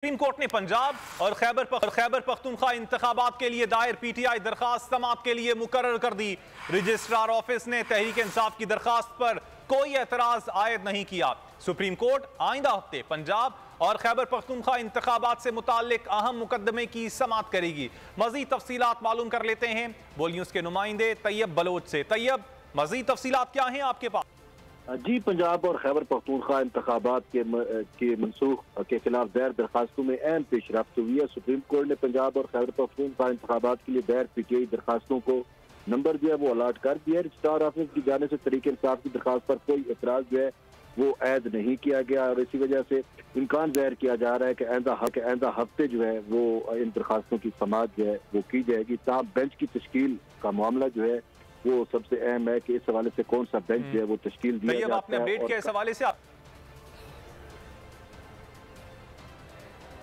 Supreme court ने पंजाब और खैबर पख्तूनख्वा इंतखाबात के लिए दायर पीटीआई दरखास्त समाअत के लिए मुकर्रर कर दी। रजिस्ट्रार ऑफिस ने तहरीक इंसाफ की दरखास्त पर कोई एतराज आयद नहीं किया। सुप्रीम कोर्ट आइंदा हफ्ते पंजाब और खैबर पख्तूनख्वा इंतखाबात से मुताल्लिक अहम मुकदमे की समाअत करेगी। मजीद तफसीलात मालूम कर लेते हैं बोल न्यूज के नुमाइंदे तैयब बलोच से। तैयब, मजीद तफसीलात क्या हैं आपके पास? जी, पंजाब और खैबर पख्तूनख्वा इंतखाबात के मनसूख के खिलाफ दायर दरखास्तों में अहम पेशरफ्त हुई है। सुप्रीम कोर्ट ने पंजाब और खैबर पख्तूनख्वा इंतखाबात के लिए दायर पीटीआई दरखास्तों को नंबर जो है वो अलाट कर दिया है। रजिस्ट्रार ऑफिस की जाने से तहरीक इंसाफ की दरखास्त पर कोई एतराज जो है वो ऐद नहीं किया गया और इसी वजह से इम्कान जाहिर किया जा रहा है कि आइंदा हफ्ते जो है वो इन दरखास्तों की समाअत जो है वो की जाएगी। ताहम बेंच की तश्कील का मामला जो है वो सबसे अहम है कि इस हवाले से कौन सा बेंच जो है वो तश्कील दिया जाता है। आपने अपडेट किया इस हवाले से।